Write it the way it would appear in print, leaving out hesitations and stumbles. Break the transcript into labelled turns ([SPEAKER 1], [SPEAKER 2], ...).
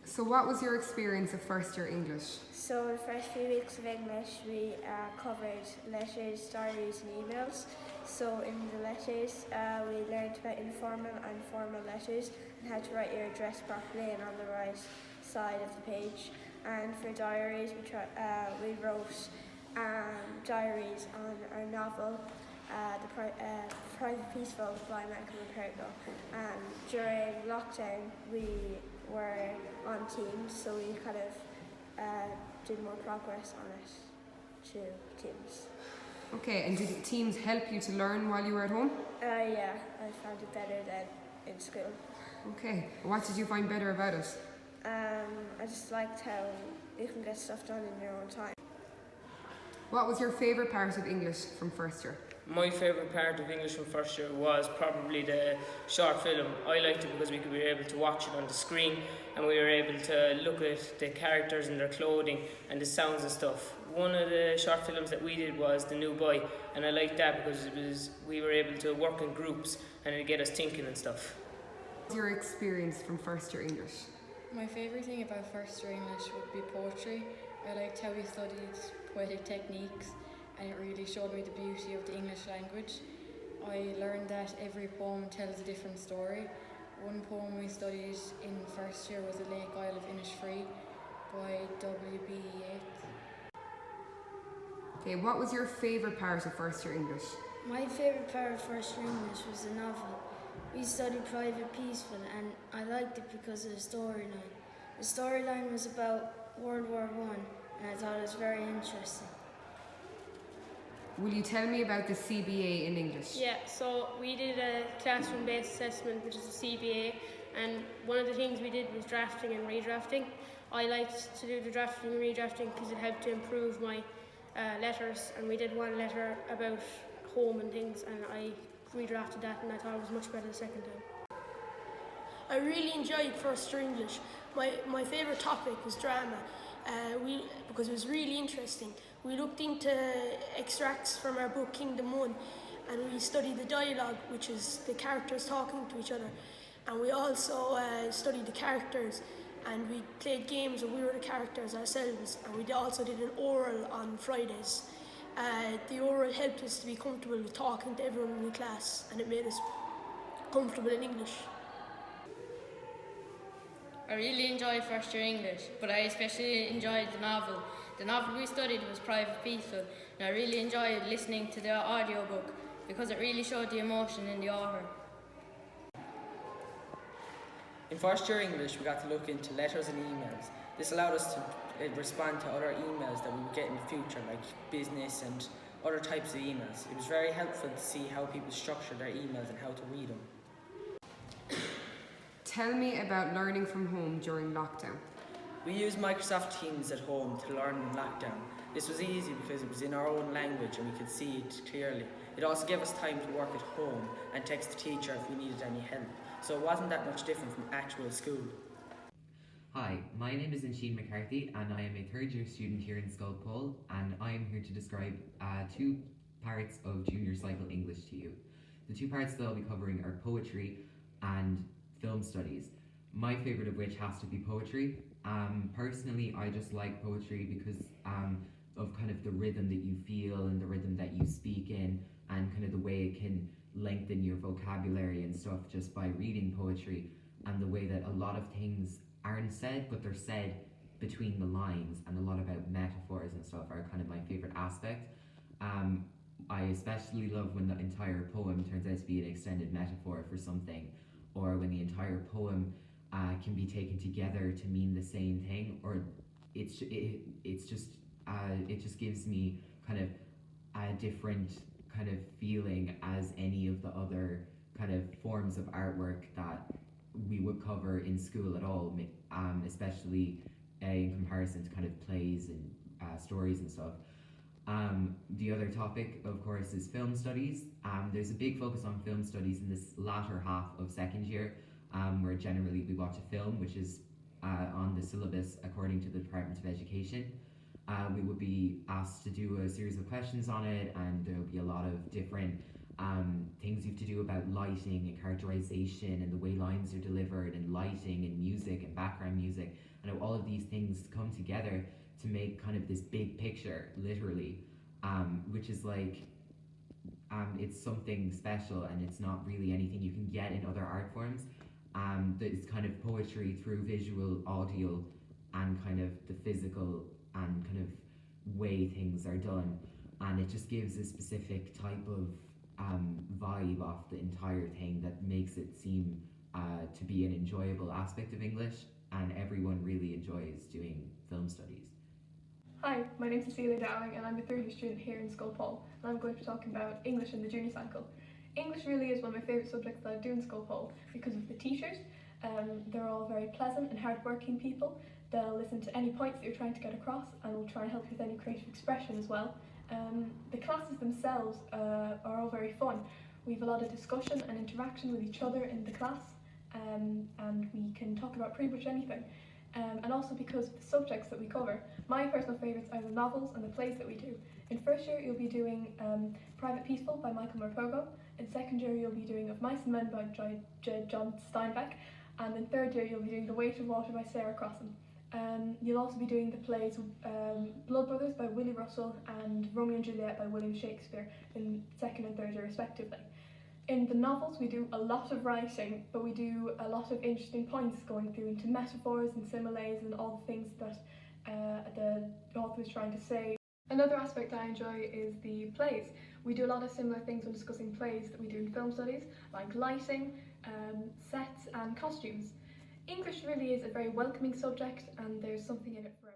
[SPEAKER 1] So, what was your experience of first year English?
[SPEAKER 2] So the first few weeks of English we covered letters, diaries and emails. So in the letters we learned about informal and formal letters and how to write your address properly and on the right side of the page. And for diaries we wrote diaries on our novel Private Peaceful by Michael Pergo. During lockdown we were on Teams, so we kind of did more progress on it to Teams.
[SPEAKER 1] Okay, and did Teams help you to learn while you were at home?
[SPEAKER 2] Yeah, I found it better than in school.
[SPEAKER 1] Okay, what did you find better about it?
[SPEAKER 2] I just liked how you can get stuff done in your own time.
[SPEAKER 1] What was your favourite part of English from first year?
[SPEAKER 3] My favourite part of English from first year was probably the short film. I liked it because we were able to watch it on the screen and we were able to look at the characters and their clothing and the sounds and stuff. One of the short films that we did was The New Boy, and I liked that because we were able to work in groups and it get us thinking and stuff.
[SPEAKER 1] What was your experience from first year English?
[SPEAKER 4] My favourite thing about first year English would be poetry. I liked how we studied poetic techniques and it really showed me the beauty of the English language. I learned that every poem tells a different story. One poem we studied in first year was The Lake Isle of Innisfree by W.B. Yeats.
[SPEAKER 1] Okay, what was your favourite part of first year English?
[SPEAKER 5] My favourite part of first year English was the novel. We studied Private Peaceful and I liked it because of the storyline. The storyline was about World War One and I thought it was very interesting.
[SPEAKER 1] Will you tell me about the CBA in English?
[SPEAKER 6] Yeah, so we did a classroom-based assessment, which is a CBA, and one of the things we did was drafting and redrafting. I liked to do the drafting and redrafting because it helped to improve my letters, and we did one letter about home and things, and I redrafted that and I thought it was much better the second time.
[SPEAKER 7] I really enjoyed first year English. My favourite topic was drama because it was really interesting. We looked into extracts from our book Kingdom 1 and we studied the dialogue, which is the characters talking to each other. And we also studied the characters and we played games where we were the characters ourselves, and we also did an oral on Fridays. The oral helped us to be comfortable with talking to everyone in the class and it made us comfortable in English.
[SPEAKER 8] I really enjoyed first year English, but I especially enjoyed the novel. The novel we studied was Private Peaceful, and I really enjoyed listening to the audiobook because it really showed the emotion in the author.
[SPEAKER 3] In first year English, we got to look into letters and emails. This allowed us to respond to other emails that we would get in the future, like business and other types of emails. It was very helpful to see how people structure their emails and how to read them.
[SPEAKER 1] Tell me about learning from home during lockdown.
[SPEAKER 3] We used Microsoft Teams at home to learn in lockdown. This was easy because it was in our own language and we could see it clearly. It also gave us time to work at home and text the teacher if we needed any help. So it wasn't that much different from actual school.
[SPEAKER 9] Hi, my name is Insheen McCarthy and I am a third year student here in Sculpole, and I am here to describe two parts of junior cycle English to you. The two parts that I'll be covering are poetry and film studies. My favourite of which has to be poetry. Personally, I just like poetry because of kind of the rhythm that you feel and the rhythm that you speak in, and kind of the way it can lengthen your vocabulary and stuff just by reading poetry, and the way that a lot of things aren't said but they're said between the lines, and a lot about metaphors and stuff are kind of my favourite aspect. I especially love when the entire poem turns out to be an extended metaphor for something, or when the entire poem can be taken together to mean the same thing, or it just gives me kind of a different kind of feeling as any of the other kind of forms of artwork that we would cover in school at all, especially in comparison to kind of plays and stories and stuff. The other topic, of course, is film studies. There's a big focus on film studies in this latter half of second year, where generally we watch a film which is on the syllabus according to the Department of Education. We would be asked to do a series of questions on it, and there will be a lot of different things you have to do about lighting and characterization and the way lines are delivered and lighting and music and background music. and how all of these things come together to make kind of this big picture, literally, which is like, it's something special, and it's not really anything you can get in other art forms. It's kind of poetry through visual, audio, and kind of the physical and kind of way things are done, and it just gives a specific type of vibe off the entire thing that makes it seem to be an enjoyable aspect of English, and everyone really enjoys doing film studies.
[SPEAKER 10] Hi, my name's Cecilia Dowling and I'm a third year student here in Scoil Pole, and I'm going to be talking about English in the junior cycle. English really is one of my favourite subjects that I do in Scoil Pole because of the teachers. They're all very pleasant and hard-working people. They'll listen to any points that you're trying to get across and will try and help you with any creative expression as well. The classes themselves are all very fun. We have a lot of discussion and interaction with each other in the class, and we can talk about pretty much anything. And also because of the subjects that we cover. My personal favourites are the novels and the plays that we do. In first year you'll be doing Private Peaceful by Michael Morpurgo. In second year you'll be doing Of Mice and Men by John Steinbeck. And in third year you'll be doing The Weight of Water by Sarah Crossan. You'll also be doing the plays Blood Brothers by Willie Russell and Romeo and Juliet by William Shakespeare in second and third year respectively. In the novels we do a lot of writing, but we do a lot of interesting points going through into metaphors and similes and all the things that the author is trying to say. Another aspect I enjoy is the plays. We do a lot of similar things when discussing plays that we do in film studies, like lighting, sets and costumes. English really is a very welcoming subject, and there's something in it for